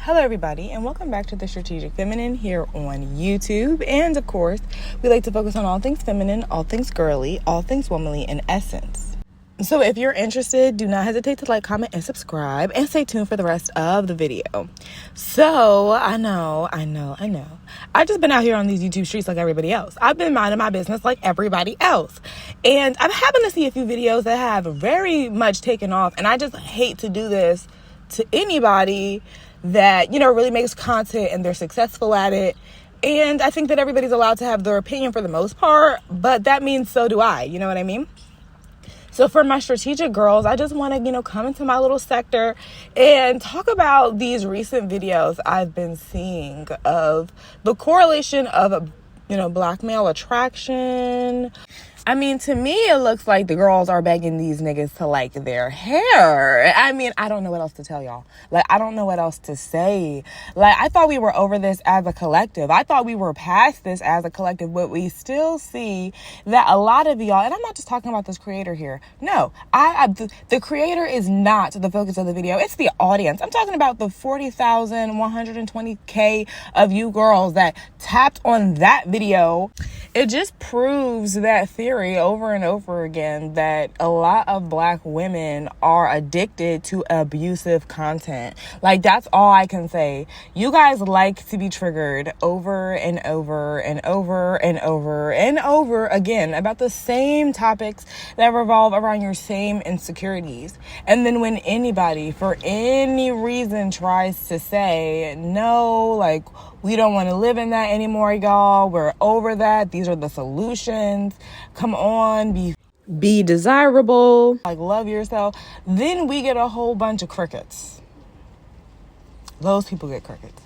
Hello everybody, and welcome back to The Strategic Feminine here on YouTube. And of course, we like to focus on all things feminine, all things girly, all things womanly in essence. So if you're interested, do not hesitate to like, comment, and subscribe, and stay tuned for the rest of the video. So, I know. I've just been out here on these YouTube streets like everybody else. I've been minding my business like everybody else. And I've happened to see a few videos that have very much taken off, and I just hate to do this to anybody that, really makes content and they're successful at it. And I think that everybody's allowed to have their opinion for the most part, but that means so do I, you know what I mean? So for my strategic girls, I just want to, come into my little sector and talk about these recent videos I've been seeing of the correlation of, black male attraction. I mean, to me, it looks like the girls are begging these niggas to like their hair. I mean, I don't know what else to tell y'all. Like, I don't know what else to say. Like, I thought we were over this as a collective. I thought we were past this as a collective, but we still see that a lot of y'all, and I'm not just talking about this creator here. No, the creator is not the focus of the video. It's the audience. I'm talking about the 40,120K of you girls that tapped on that video. It just proves that theory over and over again that a lot of black women are addicted to abusive content. Like, that's all I can say. You guys like to be triggered over and over and over and over and over again about the same topics that revolve around your same insecurities. And then when anybody, for any reason, tries to say, no, like, we don't want to live in that anymore, y'all. We're over that. These are the solutions. Come on, be desirable. Like, love yourself. Then we get a whole bunch of crickets. Those people get crickets.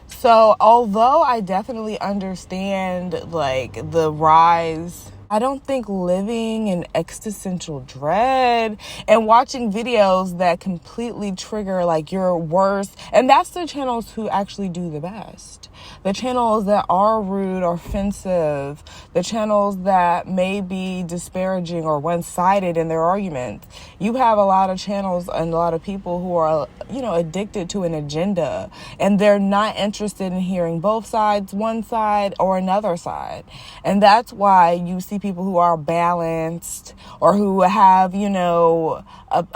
So, although I definitely understand, like, the rise, I don't think living in existential dread and watching videos that completely trigger like your worst, and that's the channels who actually do the best. The channels that are rude or offensive, the channels that may be disparaging or one-sided in their arguments. You have a lot of channels and a lot of people who are, addicted to an agenda, and they're not interested in hearing both sides, one side or another side. And that's why you see people who are balanced or who have, a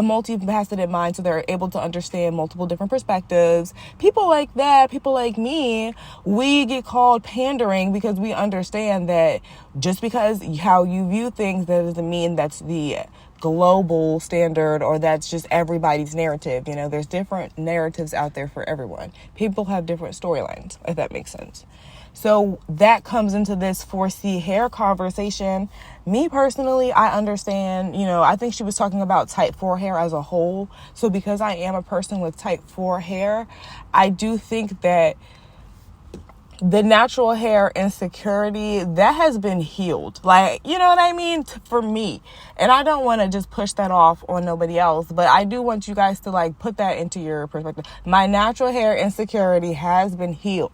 multifaceted mind, so they're able to understand multiple different perspectives. People like that, people like me, we get called pandering because we understand that just because how you view things, that doesn't mean that's the global standard or that's just everybody's narrative. There's different narratives out there for everyone. People have different storylines, if that makes sense. So that comes into this 4C hair conversation. Me personally, I understand, I think she was talking about type 4 hair as a whole. So because I am a person with type 4 hair, I do think that the natural hair insecurity, that has been healed. Like, you know what I mean? For me. And I don't want to just push that off on nobody else, but I do want you guys to like put that into your perspective. My natural hair insecurity has been healed.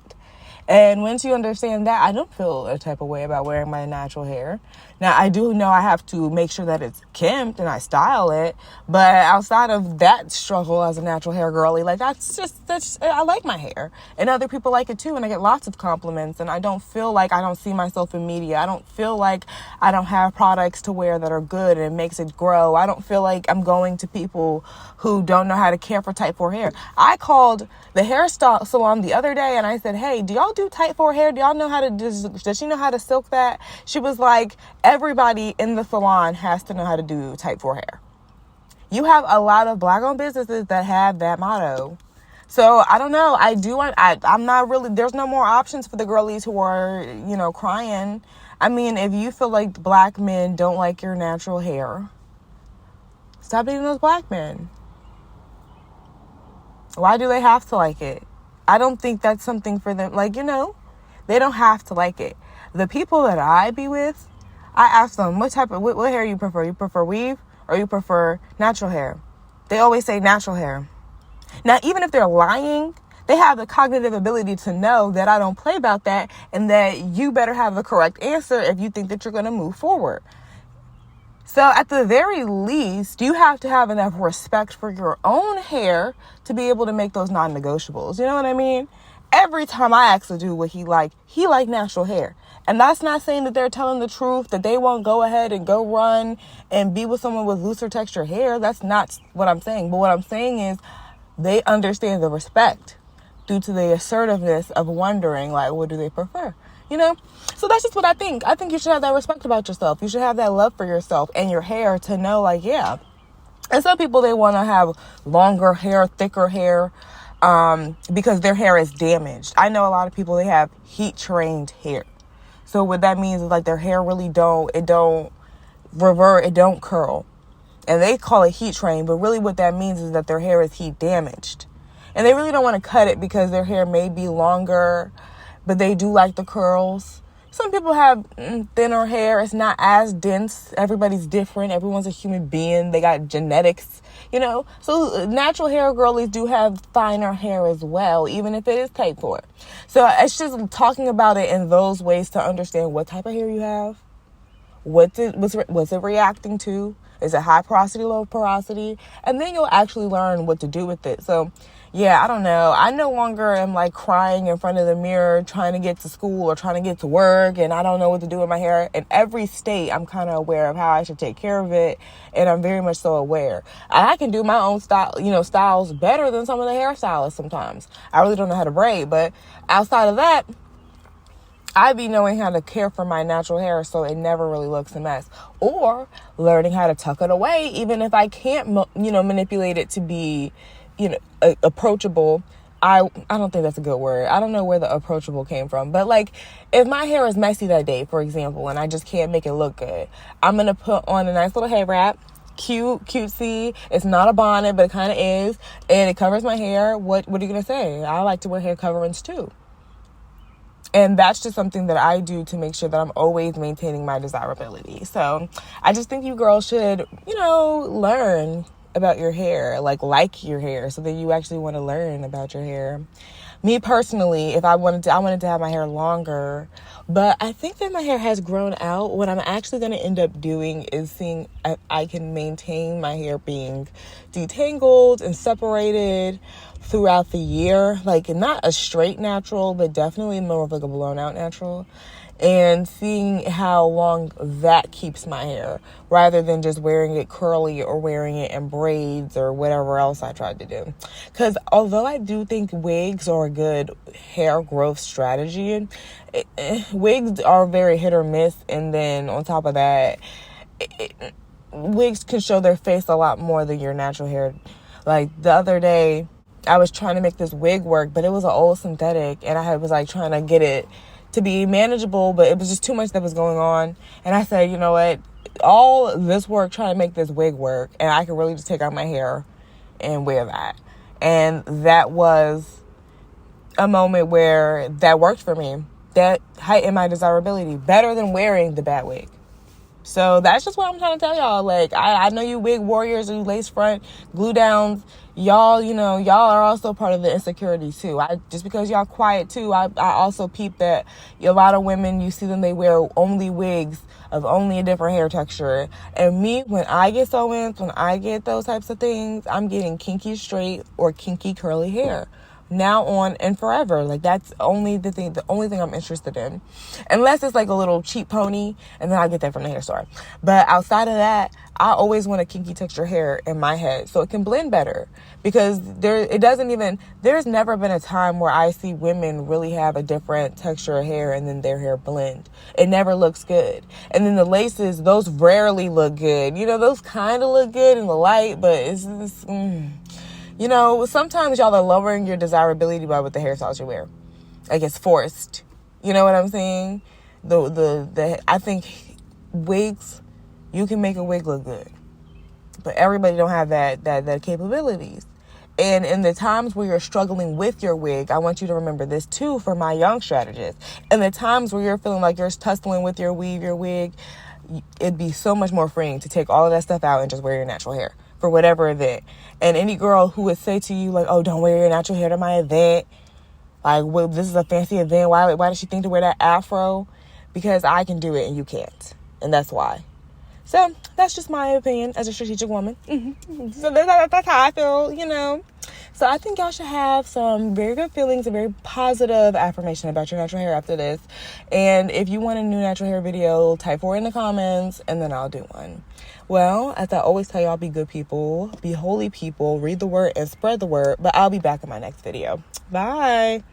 And once you understand that, I don't feel a type of way about wearing my natural hair. Now, I do know I have to make sure that it's kempt and I style it. But outside of that struggle as a natural hair girly, like that's I like my hair. And other people like it too. And I get lots of compliments. And I don't feel like I don't see myself in media. I don't feel like I don't have products to wear that are good and it makes it grow. I don't feel like I'm going to people who don't know how to care for type 4 hair. I called the hair salon the other day and I said, hey, do y'all do type 4 hair? Do y'all know how to, does she know how to silk that? She was like, everybody in the salon has to know how to do type 4 hair. You have a lot of black owned businesses that have that motto. So I don't know. I'm not really, there's no more options for the girlies who are, crying. I mean, if you feel like black men don't like your natural hair, stop dating those black men. Why do they have to like it? I don't think that's something for them. Like, they don't have to like it. The people that I be with, I ask them, what hair you prefer? You prefer weave or you prefer natural hair? They always say natural hair. Now, even if they're lying, they have the cognitive ability to know that I don't play about that and that you better have the correct answer if you think that you're going to move forward. So at the very least, you have to have enough respect for your own hair to be able to make those non-negotiables. You know what I mean? Every time I ask a dude what he like natural hair. And that's not saying that they're telling the truth, that they won't go ahead and go run and be with someone with looser texture hair. That's not what I'm saying. But what I'm saying is they understand the respect due to the assertiveness of wondering, like, what do they prefer? You know? So that's just what I think. I think you should have that respect about yourself. You should have that love for yourself and your hair to know, like, yeah. And some people, they want to have longer hair, thicker hair, because their hair is damaged. I know a lot of people, they have heat-trained hair. So what that means is, like, their hair really don't revert, it don't curl. And they call it heat trained, but really what that means is that their hair is heat damaged. And they really don't want to cut it because their hair may be longer, but they do like the curls. Some people have thinner hair. It's not as dense. Everybody's different. Everyone's a human being. They got genetics, you know. So natural hair girlies do have finer hair as well, even if it is paid for. So it's just talking about it in those ways to understand what type of hair you have. What's it reacting to? Is it high porosity, low porosity? And then you'll actually learn what to do with it. So, yeah, I don't know. I no longer am like crying in front of the mirror trying to get to school or trying to get to work, and I don't know what to do with my hair. In every state, I'm kind of aware of how I should take care of it, and I'm very much so aware. I can do my own style, styles better than some of the hairstylists sometimes. I really don't know how to braid, but outside of that, I be knowing how to care for my natural hair so it never really looks a mess. Or learning how to tuck it away, even if I can't, manipulate it to be, approachable. I don't think that's a good word. I don't know where the approachable came from. But, like, if my hair is messy that day, for example, and I just can't make it look good, I'm going to put on a nice little hair wrap. Cutesy. It's not a bonnet, but it kind of is. And it covers my hair. What are you going to say? I like to wear hair coverings, too. And that's just something that I do to make sure that I'm always maintaining my desirability. So I just think you girls should, learn about your hair, like your hair, so that you actually want to learn about your hair. Me personally, if I wanted to have my hair longer, but I think that my hair has grown out. What I'm actually going to end up doing is seeing if I can maintain my hair being detangled and separated throughout the year, like not a straight natural, but definitely more of like a blown out natural, and seeing how long that keeps my hair rather than just wearing it curly or wearing it in braids or whatever else I tried to do. Because although I do think wigs are a good hair growth strategy, wigs are very hit or miss. And then on top of that, wigs can show their face a lot more than your natural hair. Like the other day, I was trying to make this wig work, but it was an old synthetic, and I was like trying to get it to be manageable, but it was just too much that was going on. And I said, you know what, all this work trying to make this wig work, and I could really just take out my hair and wear that. And that was a moment where that worked for me. That heightened my desirability better than wearing the bad wig. So that's just what I'm trying to tell y'all. Like, I know you wig warriors and you lace front, glue downs. Y'all, y'all are also part of the insecurity too. Just because y'all quiet too, I also peep that a lot of women, you see them, they wear only wigs of only a different hair texture. And me, when I get sew-ins, when I get those types of things, I'm getting kinky straight or kinky curly hair. Now on and forever. Like, that's the only thing I'm interested in. Unless it's like a little cheap pony, and then I get that from the hair store. But outside of that, I always want a kinky texture hair in my head so it can blend better. Because there's never been a time where I see women really have a different texture of hair and then their hair blend. It never looks good. And then the laces, those rarely look good. Those kind of look good in the light, but it's just, sometimes y'all are lowering your desirability by what the hairstyles you wear. Like, it's forced. You know what I'm saying? I think wigs, you can make a wig look good. But everybody don't have that capabilities. And in the times where you're struggling with your wig, I want you to remember this too for my young strategists. In the times where you're feeling like you're tussling with your weave, your wig, it'd be so much more freeing to take all of that stuff out and just wear your natural hair for whatever event. And any girl who would say to you, like, oh, don't wear your natural hair to my event. Like, well, this is a fancy event. Why does she think to wear that Afro? Because I can do it and you can't. And that's why. So that's just my opinion as a strategic woman. So that's how I feel, you know. So I think y'all should have some very good feelings, a very positive affirmation about your natural hair after this. And if you want a new natural hair video, type 4 in the comments, and then I'll do one. Well, as I always tell y'all, be good people, be holy people, read the word and spread the word. But I'll be back in my next video. Bye.